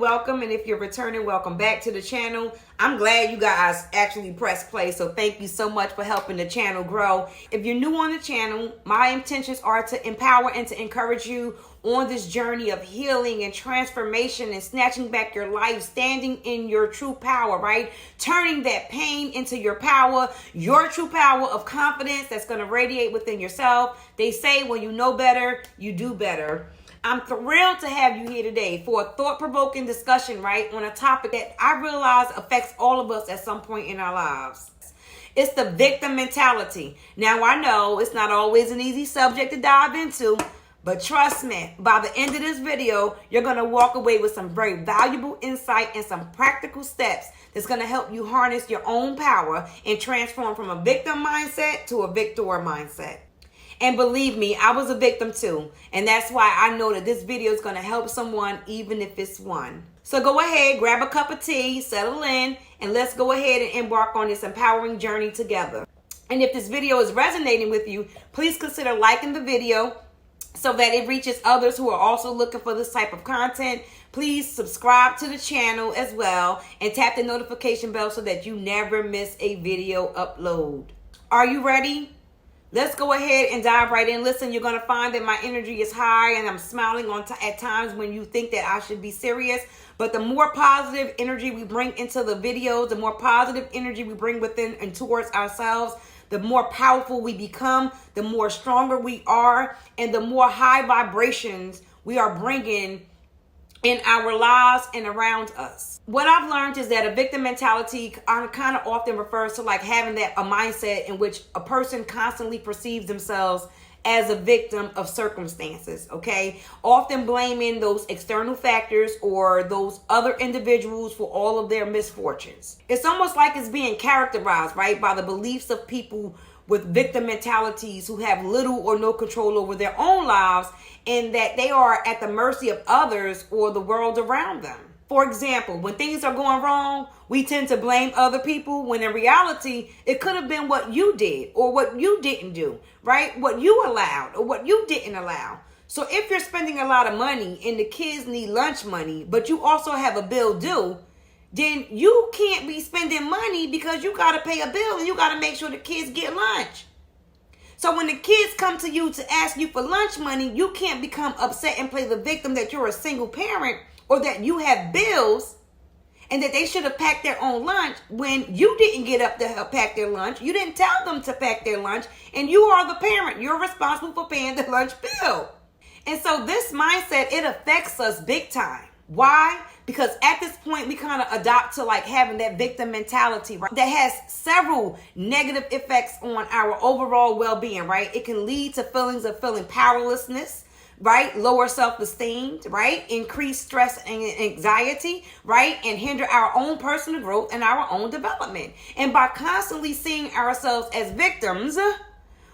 welcome. And if you're returning, welcome back to the channel. I'm glad you guys actually pressed play. So thank you so much for helping the channel grow. If you're new on the channel, my intentions are to empower and to encourage you on this journey of healing and transformation and snatching back your life, standing in your true power, right? Turning that pain into your power, your true power of confidence that's going to radiate within yourself. They say when you know better, you do better. I'm thrilled to have you here today for a thought-provoking discussion, right, on a topic that I realize affects all of us at some point in our lives. It's the victim mentality. Now, I know it's not always an easy subject to dive into, but trust me, by the end of this video, you're going to walk away with some very valuable insight and some practical steps that's going to help you harness your own power and transform from a victim mindset to a victor mindset. And believe me, I was a victim too. And that's why I know that this video is going to help someone, even if it's one. So go ahead, grab a cup of tea, settle in, and let's go ahead and embark on this empowering journey together. And if this video is resonating with you, please consider liking the video so that it reaches others who are also looking for this type of content. Please subscribe to the channel as well and tap the notification bell so that you never miss a video upload. Are you ready? Let's go ahead and dive right in. Listen, you're going to find that my energy is high and I'm smiling at times when you think that I should be serious. But the more positive energy we bring into the videos, the more positive energy we bring within and towards ourselves, the more powerful we become, the more stronger we are, and the more high vibrations we are bringing in our lives and around us. What I've learned is that a victim mentality kind of often refers to like having a mindset in which a person constantly perceives themselves as a victim of circumstances, okay? Often blaming those external factors or those other individuals for all of their misfortunes. It's almost like it's being characterized, right, by the beliefs of people with victim mentalities who have little or no control over their own lives and that they are at the mercy of others or the world around them. For example, when things are going wrong, we tend to blame other people when in reality, it could have been what you did or what you didn't do, right? What you allowed or what you didn't allow. So if you're spending a lot of money and the kids need lunch money, but you also have a bill due, then you can't be spending money because you got to pay a bill and you got to make sure the kids get lunch. So when the kids come to you to ask you for lunch money, you can't become upset and play the victim that you're a single parent or that you have bills and that they should have packed their own lunch when you didn't get up to help pack their lunch. You didn't tell them to pack their lunch, and you are the parent. You're responsible for paying the lunch bill. And so this mindset, it affects us big time. Why? Because at this point, we kind of adopt to like having that victim mentality, right? That has several negative effects on our overall well-being, right? It can lead to feelings of feeling powerlessness, right? Lower self-esteem, right? Increased stress and anxiety, right? And hinder our own personal growth and our own development. And by constantly seeing ourselves as victims,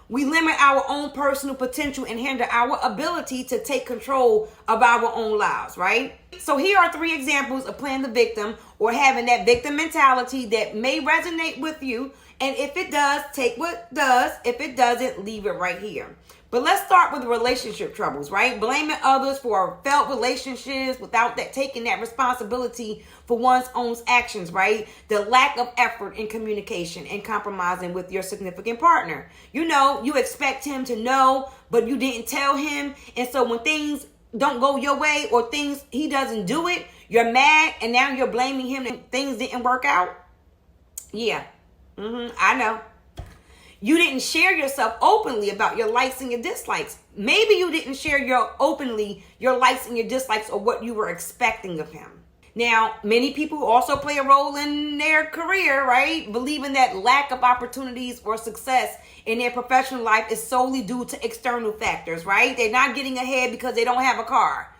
we limit our own personal potential and hinder our ability to take control of our own lives, right? So here are 3 examples of playing the victim or having that victim mentality that may resonate with you. And if it does, take what does. If it doesn't, leave it right here. But let's start with relationship troubles, right? Blaming others for failed relationships without taking that responsibility for one's own actions, right? The lack of effort in communication and compromising with your significant partner. You know, you expect him to know, but you didn't tell him. And so when things don't go your way or he doesn't do it, you're mad and now you're blaming him that things didn't work out. Yeah, I know. You didn't share yourself openly about your likes and your dislikes. Maybe you didn't share your likes and your dislikes or what you were expecting of him. Now, many people also play a role in their career, right? Believing that lack of opportunities or success in their professional life is solely due to external factors, right? They're not getting ahead because they don't have a car.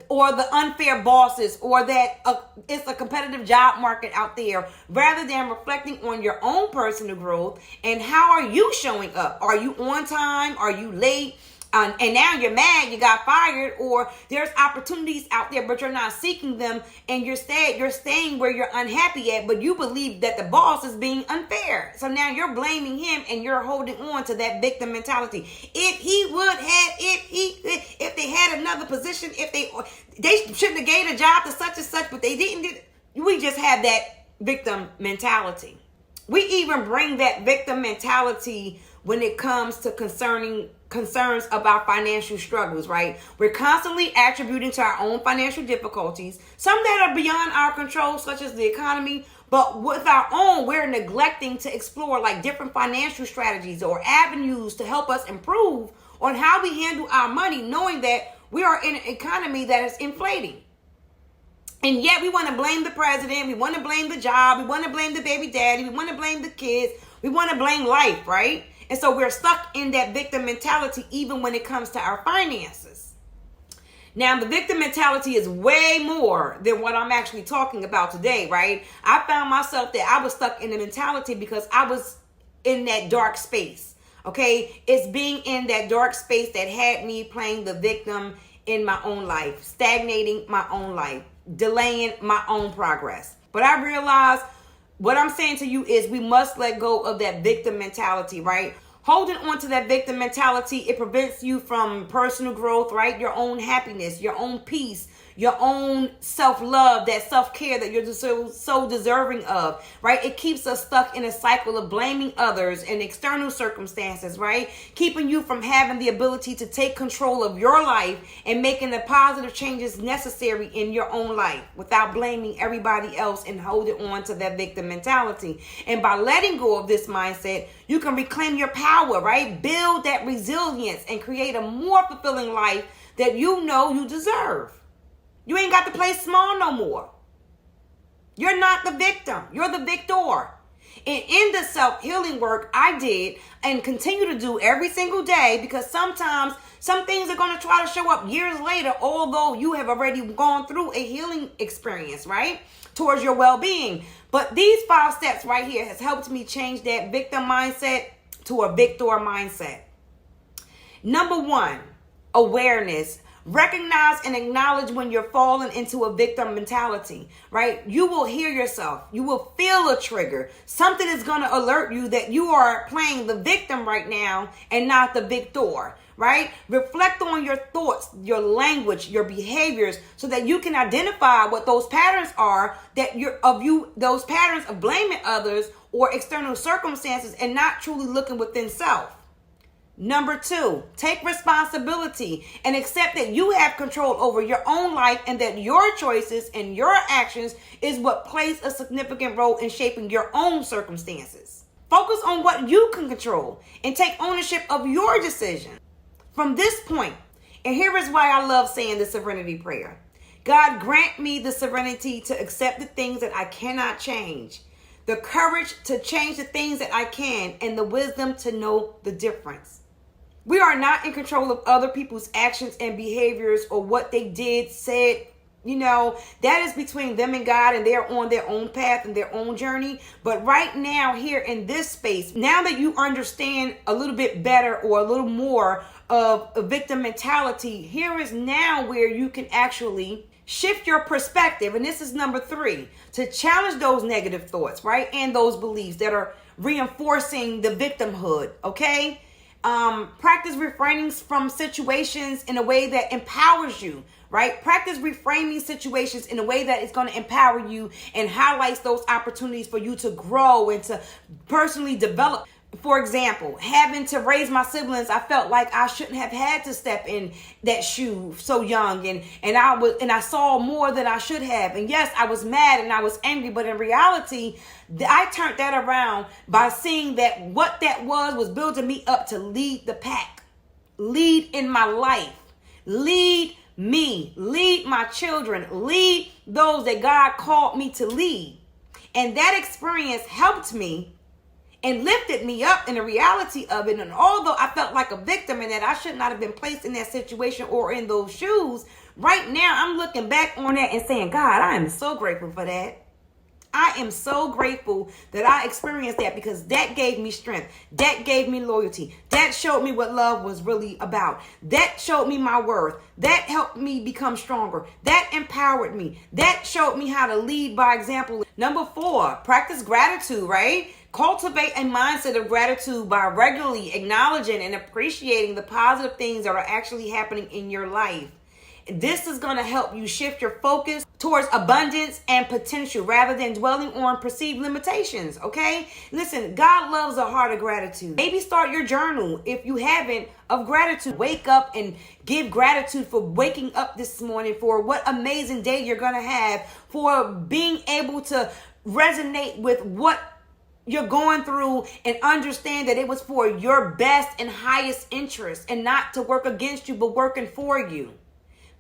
Or the unfair bosses, or that it's a competitive job market out there, rather than reflecting on your own personal growth and how are you showing up? Are you on time? Are you late? And now you're mad, you got fired, or there's opportunities out there, but you're not seeking them, and you're staying where you're unhappy at, but you believe that the boss is being unfair. So now you're blaming him, and you're holding on to that victim mentality. If they had another position, if they shouldn't have gave a job to such and such, but they didn't. We just have that victim mentality. We even bring that victim mentality when it comes to concerns about financial struggles, right? We're constantly attributing to our own financial difficulties, some that are beyond our control, such as the economy, but with our own, we're neglecting to explore like different financial strategies or avenues to help us improve on how we handle our money, knowing that we are in an economy that is inflating. And yet we want to blame the president, we want to blame the job, we want to blame the baby daddy, we want to blame the kids, we want to blame life, right? And so we're stuck in that victim mentality even when it comes to our finances. Now, the victim mentality is way more than what I'm actually talking about today, right? I found myself that I was stuck in the mentality because I was in that dark space, okay? It's being in that dark space that had me playing the victim in my own life, stagnating my own life, delaying my own progress. But I realized what I'm saying to you is we must let go of that victim mentality, right? Holding on to that victim mentality, it prevents you from personal growth, right? Your own happiness, your own peace, your own self-love, that self-care that you're so deserving of, right? It keeps us stuck in a cycle of blaming others and external circumstances, right? Keeping you from having the ability to take control of your life and making the positive changes necessary in your own life without blaming everybody else and holding on to that victim mentality. And by letting go of this mindset, you can reclaim your power, right? Build that resilience and create a more fulfilling life that you know you deserve. You ain't got to play small no more. You're not the victim. You're the victor. And in the self-healing work I did and continue to do every single day, because sometimes some things are going to try to show up years later, although you have already gone through a healing experience, right? Towards your well-being. But these 5 steps right here has helped me change that victim mindset to a victor mindset. Number 1, awareness. Recognize and acknowledge when you're falling into a victim mentality, right? You will hear yourself. You will feel a trigger. Something is going to alert you that you are playing the victim right now and not the victor, right? Reflect on your thoughts, your language, your behaviors, so that you can identify what those patterns are those patterns of blaming others or external circumstances and not truly looking within self. Number 2, take responsibility and accept that you have control over your own life and that your choices and your actions is what plays a significant role in shaping your own circumstances. Focus on what you can control and take ownership of your decision. From this point, and here is why I love saying the serenity prayer. God, grant me the serenity to accept the things that I cannot change, the courage to change the things that I can, and the wisdom to know the difference. We are not in control of other people's actions and behaviors or what they did, said. That is between them and God, and they're on their own path and their own journey. But right now, here in this space, now that you understand a little bit better or a little more of a victim mentality, here is now where you can actually shift your perspective. And this is number 3, to challenge those negative thoughts, right? And those beliefs that are reinforcing the victimhood, okay? Practice refraining from situations in a way that empowers you, right? Practice reframing situations in a way that is going to empower you and highlights those opportunities for you to grow and to personally develop. For example, having to raise my siblings, I felt like I shouldn't have had to step in that shoe so young, and I saw more than I should have. And yes, I was mad and I was angry, but in reality, I turned that around by seeing that what that was building me up to lead the pack, lead in my life, lead me, lead my children, lead those that God called me to lead. And that experience helped me and lifted me up in the reality of it. And although I felt like a victim and that I should not have been placed in that situation or in those shoes, right now I'm looking back on that and saying, God, I am so grateful for that. I am so grateful that I experienced that, because that gave me strength. That gave me loyalty. That showed me what love was really about. That showed me my worth. That helped me become stronger. That empowered me. That showed me how to lead by example. Number 4, practice gratitude, right? Cultivate a mindset of gratitude by regularly acknowledging and appreciating the positive things that are actually happening in your life. This is going to help you shift your focus towards abundance and potential rather than dwelling on perceived limitations, okay? Listen, God loves a heart of gratitude. Maybe start your journal, if you haven't, of gratitude. Wake up and give gratitude for waking up this morning, for what amazing day you're going to have, for being able to resonate with what you're going through and understand that it was for your best and highest interest and not to work against you, but working for you.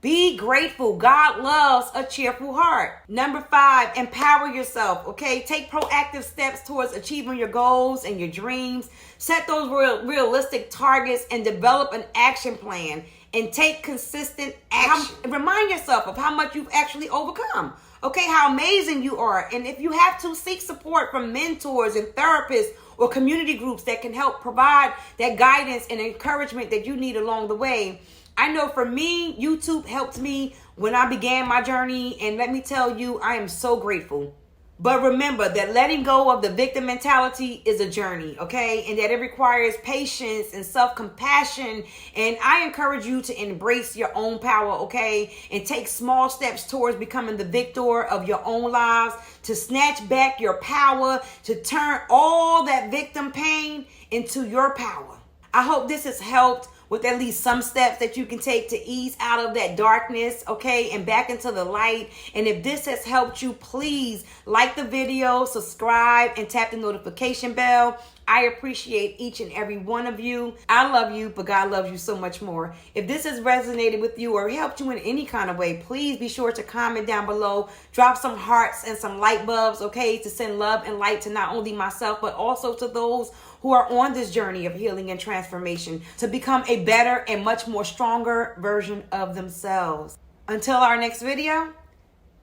Be grateful. God loves a cheerful heart. Number 5, empower yourself, okay? Take proactive steps towards achieving your goals and your dreams. Set those realistic targets and develop an action plan, and take consistent action. Remind yourself of how much you've actually overcome, okay? How amazing you are. And if you have to, seek support from mentors and therapists or community groups that can help provide that guidance and encouragement that you need along the way. I know for me, YouTube helped me when I began my journey, and let me tell you, I am so grateful. But remember that letting go of the victim mentality is a journey, okay? And that it requires patience and self-compassion. And I encourage you to embrace your own power, okay? And take small steps towards becoming the victor of your own lives, to snatch back your power, to turn all that victim pain into your power. I hope this has helped with at least some steps that you can take to ease out of that darkness, okay, and back into the light. And if this has helped you, please like the video, subscribe, and tap the notification bell. I appreciate each and every one of you. I love you, but God loves you so much more. If this has resonated with you or helped you in any kind of way, please be sure to comment down below. Drop some hearts and some light bulbs, okay, to send love and light to not only myself, but also to those who are on this journey of healing and transformation to become a better and much more stronger version of themselves. Until our next video,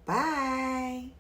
bye.